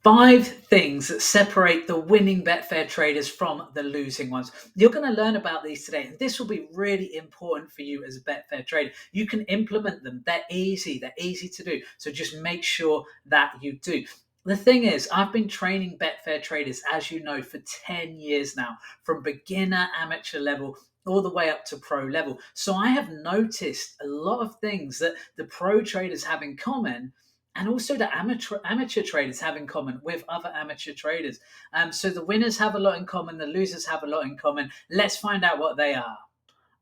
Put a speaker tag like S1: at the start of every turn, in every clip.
S1: 5 things that separate the winning Betfair traders from the losing ones. You're going to learn about these today, and this will be really important for you as a Betfair trader. You can implement them. They're easy to do. So just make sure that you do. The thing is, I've been training Betfair traders, as you know, for 10 years now, from beginner amateur level all the way up to pro level. So I have noticed a lot of things that the pro traders have in common, and also the amateur traders have in common with other amateur traders. So the winners have a lot in common, the losers have a lot in common. Let's find out what they are.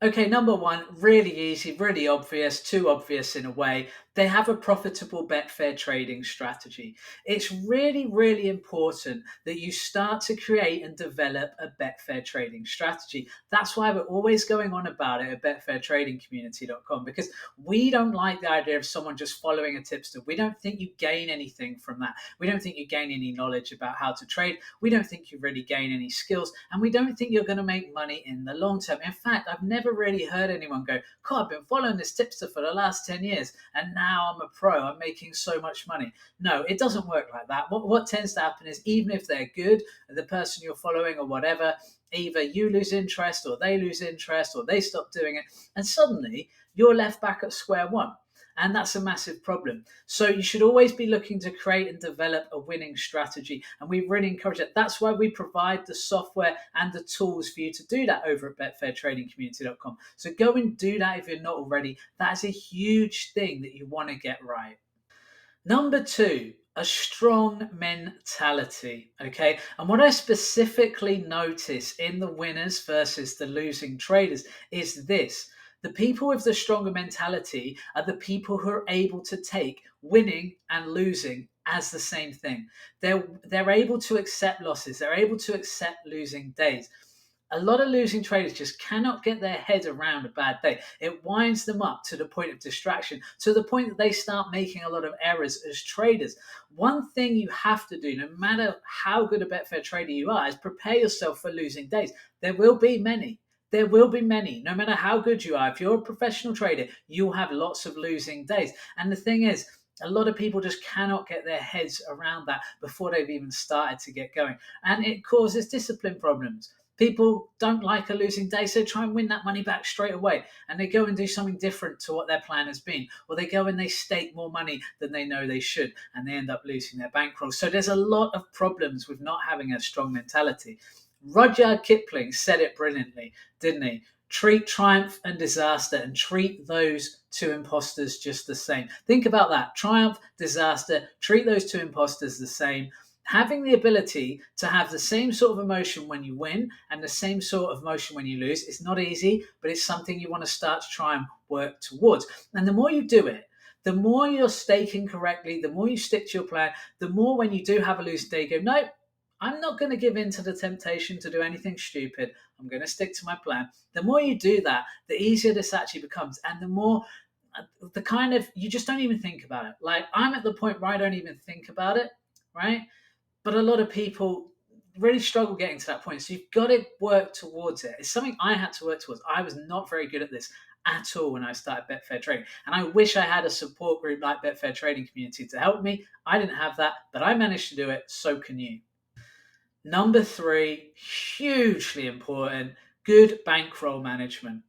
S1: Okay, number one, really easy, really obvious, too obvious in a way. They have a profitable Betfair trading strategy. It's really, really important that you start to create and develop a Betfair trading strategy. That's why we're always going on about it at betfairtradingcommunity.com, because we don't like the idea of someone just following a tipster. We don't think you gain anything from that. We don't think you gain any knowledge about how to trade. We don't think you really gain any skills, and we don't think you're going to make money in the long term. In fact, I've never really heard anyone go, God, I've been following this tipster for the last 10 years and now I'm a pro, I'm making so much money. No, it doesn't work like that. What tends to happen is, even if they're good, the person you're following or whatever, either you lose interest or they lose interest or they stop doing it, and suddenly you're left back at square one. And that's a massive problem. So you should always be looking to create and develop a winning strategy. And we really encourage it. That's why we provide the software and the tools for you to do that over at betfairtradingcommunity.com. So go and do that if you're not already. That is a huge thing that you want to get right. Number two, a strong mentality. Okay. And what I specifically notice in the winners versus the losing traders is this: the people with the stronger mentality are the people who are able to take winning and losing as the same thing. They're able to accept losses, they're able to accept losing days. A lot of losing traders just cannot get their head around a bad day. It winds them up to the point of distraction, to the point that they start making a lot of errors as traders. One thing you have to do, no matter how good a Betfair trader you are, is prepare yourself for losing days. There will be many. There will be many, no matter how good you are. If you're a professional trader, you'll have lots of losing days. And the thing is, a lot of people just cannot get their heads around that before they've even started to get going. And it causes discipline problems. People don't like a losing day, so they try and win that money back straight away. And they go and do something different to what their plan has been. Or they go and they stake more money than they know they should, and they end up losing their bankroll. So there's a lot of problems with not having a strong mentality. Rudyard Kipling said it brilliantly, didn't he? Treat triumph and disaster, and treat those two imposters just the same. Think about that. Triumph, disaster, treat those two imposters the same. Having the ability to have the same sort of emotion when you win and the same sort of emotion when you lose is not easy, but it's something you want to start to try and work towards. And the more you do it, the more you're staking correctly, the more you stick to your plan, the more when you do have a losing day, you go, no, I'm not going to give in to the temptation to do anything stupid. I'm going to stick to my plan. The more you do that, the easier this actually becomes. And the more the kind of, you just don't even think about it. Like, I'm at the point where I don't even think about it, right? But a lot of people really struggle getting to that point. So you've got to work towards it. It's something I had to work towards. I was not very good at this at all when I started Betfair Trading. And I wish I had a support group like Betfair Trading Community to help me. I didn't have that, but I managed to do it. So can you. Number three, hugely important, good bankroll management.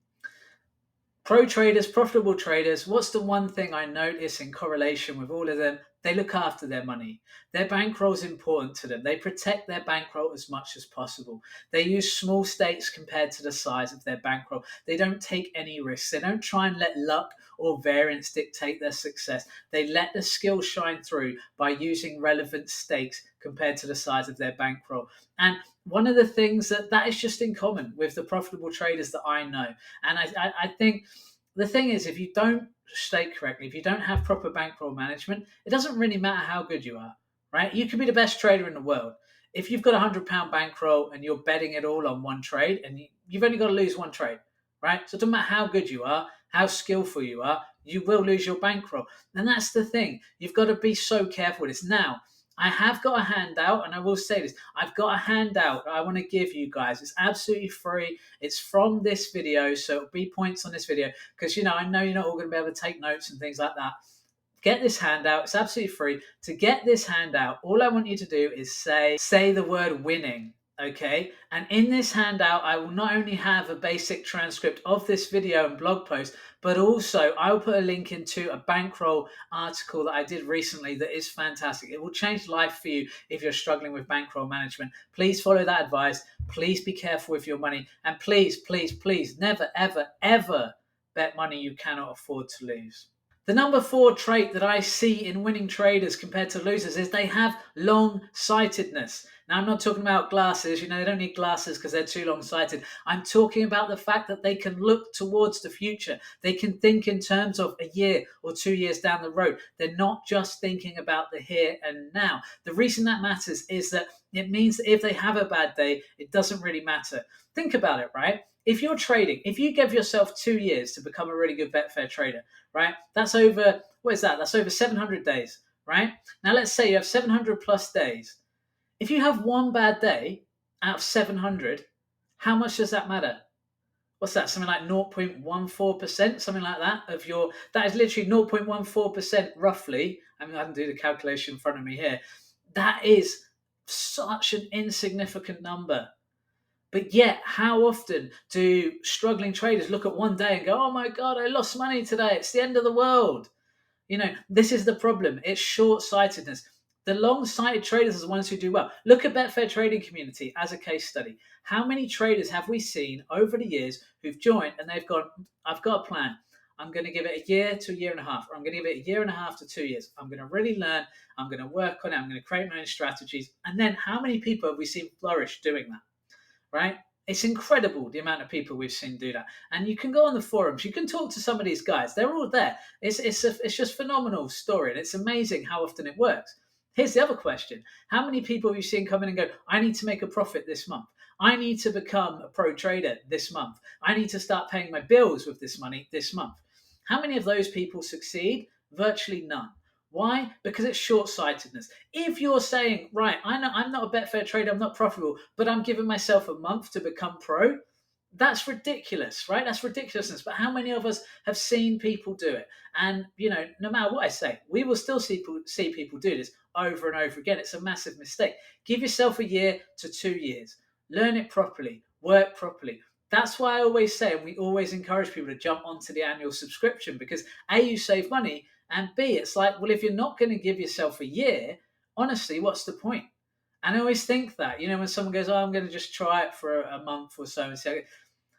S1: Pro traders, profitable traders, what's the one thing I notice in correlation with all of them? They look after their money. Their bankroll is important to them. They protect their bankroll as much as possible. They use small stakes compared to the size of their bankroll. They don't take any risks. They don't try and let luck or variance dictate their success. They let the skill shine through by using relevant stakes compared to the size of their bankroll. And one of the things that is just in common with the profitable traders that I know. And I think the thing is, if you don't stake correctly, if you don't have proper bankroll management, it doesn't really matter how good you are, right? You could be the best trader in the world. If you've got £100 bankroll and you're betting it all on one trade, and you've only got to lose one trade, right? So it doesn't matter how good you are, how skillful you are, you will lose your bankroll. And that's the thing. You've got to be so careful with this. Now, I have got a handout, and I will say this. I've got a handout I want to give you guys. It's absolutely free. It's from this video, so it'll be points on this video, because, I know you're not all going to be able to take notes and things like that. get this handout. It's absolutely free. To get this handout, all I want you to do is say the word winning. Okay. And in this handout, I will not only have a basic transcript of this video and blog post, but also I'll put a link into a bankroll article that I did recently that is fantastic. It will change life for you if you're struggling with bankroll management. Please follow that advice. Please be careful with your money. And please, please, please never, ever, ever bet money you cannot afford to lose. The number 4 trait that I see in winning traders compared to losers is they have long-sightedness. Now, I'm not talking about glasses. They don't need glasses because they're too long-sighted. I'm talking about the fact that they can look towards the future. They can think in terms of a year or 2 years down the road. They're not just thinking about the here and now. The reason that matters is that it means that if they have a bad day, it doesn't really matter. Think about it, right? If you're trading, if you give yourself 2 years to become a really good Betfair trader, right? That's over, what is that? That's over 700 days, right? Now, let's say you have 700 plus days. If you have one bad day out of 700, how much does that matter? What's that? Something like 0.14%, something like that that is literally 0.14% roughly. I mean, I can do the calculation in front of me here. That is such an insignificant number. But yet, how often do struggling traders look at one day and go, oh my God, I lost money today. It's the end of the world. This is the problem. It's short-sightedness. The long-sighted traders are the ones who do well. Look at Betfair Trading Community as a case study. How many traders have we seen over the years who've joined and they've gone, I've got a plan. I'm going to give it a year to a year and a half, or I'm going to give it a year and a half to 2 years. I'm going to really learn. I'm going to work on it. I'm going to create my own strategies. And then how many people have we seen flourish doing that? Right? It's incredible the amount of people we've seen do that. And you can go on the forums, you can talk to some of these guys. They're all there. It's just phenomenal story, and it's amazing how often it works. Here's the other question. How many people have you seen come in and go, I need to make a profit this month. I need to become a pro trader this month. I need to start paying my bills with this money this month. How many of those people succeed? Virtually none. Why? Because it's short-sightedness. If you're saying, right, I know I'm not a Betfair trader, I'm not profitable, but I'm giving myself a month to become pro, that's ridiculous, right? That's ridiculousness. But how many of us have seen people do it? And, no matter what I say, we will still see people do this over and over again. It's a massive mistake. Give yourself a year to 2 years. Learn it properly. Work properly. That's why I always say, and we always encourage people to jump onto the annual subscription, because A, you save money, and B, it's like, well, if you're not going to give yourself a year, honestly, what's the point? And I always think that, when someone goes, oh, I'm going to just try it for a month or so and say,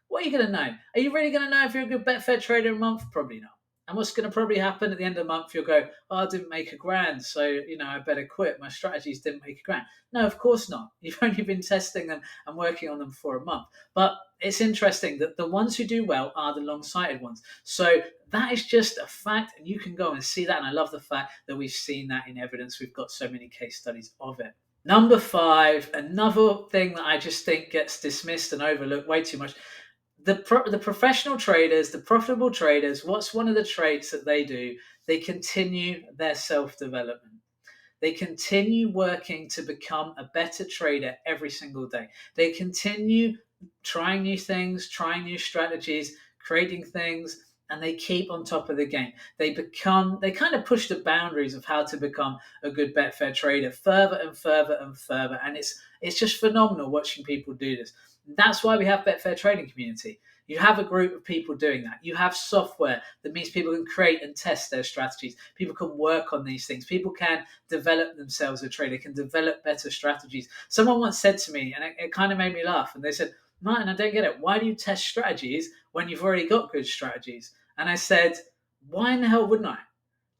S1: what are you going to know? Are you really going to know if you're a good Betfair trader in a month? Probably not. And what's going to probably happen at the end of the month, you'll go, oh, I didn't make $1,000, so, I better quit. My strategies didn't make $1,000. No, of course not. You've only been testing them and working on them for a month. But it's interesting that the ones who do well are the long-sighted ones. So that is just a fact, and you can go and see that. And I love the fact that we've seen that in evidence. We've got so many case studies of it. Number 5, another thing that I just think gets dismissed and overlooked way too much. The professional traders, the profitable traders, what's one of the traits that they do? They continue their self-development. They continue working to become a better trader every single day. They continue trying new things, trying new strategies, creating things, and they keep on top of the game. They kind of push the boundaries of how to become a good Betfair trader further and further and further. And it's just phenomenal watching people do this. That's why we have Betfair Trading Community. You have a group of people doing that. You have software that means people can create and test their strategies. People can work on these things. People can develop themselves as a trader, can develop better strategies. Someone once said to me, and it kind of made me laugh, and they said, Martin, I don't get it. Why do you test strategies when you've already got good strategies? And I said, why in the hell wouldn't I?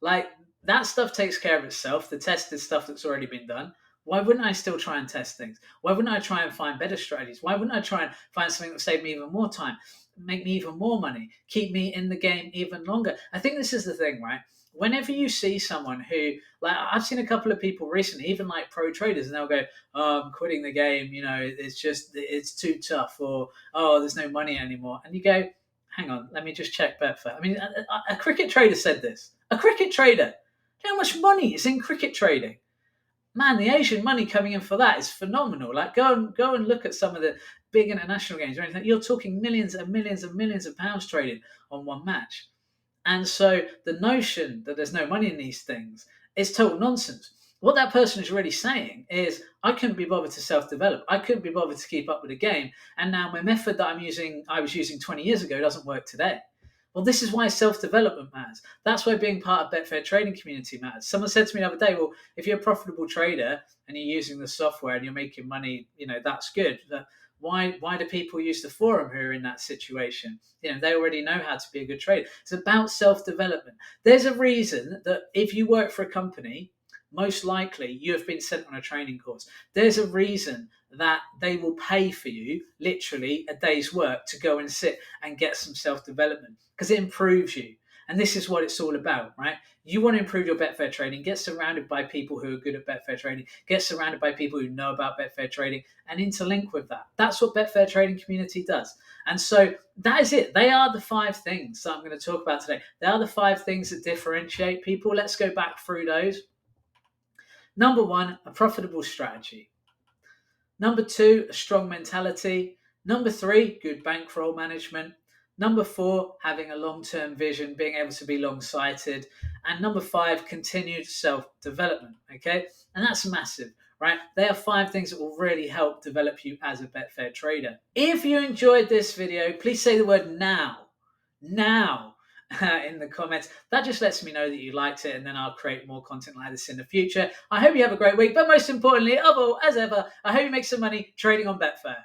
S1: Like, that stuff takes care of itself. The tested stuff that's already been done. Why wouldn't I still try and test things? Why wouldn't I try and find better strategies? Why wouldn't I try and find something that would save me even more time, make me even more money, keep me in the game even longer? I think this is the thing, right? Whenever you see someone who, like, I've seen a couple of people recently, even like pro traders, and they'll go, oh, I'm quitting the game, it's too tough, or, oh, there's no money anymore. And you go, hang on, let me just check Betfair. I mean, a cricket trader said this. A cricket trader. How much money is in cricket trading? Man, the Asian money coming in for that is phenomenal. Like, go and look at some of the big international games or anything. You're talking millions and millions and millions of pounds traded on one match. And so the notion that there's no money in these things is total nonsense. What that person is really saying is, I couldn't be bothered to self-develop. I couldn't be bothered to keep up with the game. And now my method that I was using 20 years ago doesn't work today. Well, this is why self-development matters. That's why being part of Betfair trading community matters. Someone said to me the other day, well, if you're a profitable trader and you're using the software and you're making money, that's good. But why do people use the forum who are in that situation? They already know how to be a good trader. It's about self-development. There's a reason that if you work for a company, most likely you have been sent on a training course. There's a reason that they will pay for you literally a day's work to go and sit and get some self-development, because it improves you. And this is what it's all about, right? You want to improve your Betfair trading, get surrounded by people who are good at Betfair trading, get surrounded by people who know about Betfair trading, and interlink with that. That's what Betfair trading community does. And so that is it. They are the 5 things that I'm going to talk about today. They are the 5 things that differentiate people. Let's go back through those. Number 1, a profitable strategy. Number 2, a strong mentality. Number 3, good bankroll management. Number 4, having a long-term vision, being able to be long-sighted. And number 5, continued self-development. Okay, and that's massive, right? They are 5 things that will really help develop you as a Betfair trader. If you enjoyed this video, please say the word now. Now. In the comments. That just lets me know that you liked it, and then I'll create more content like this in the future. I hope you have a great week, but most importantly, as ever, I hope you make some money trading on Betfair.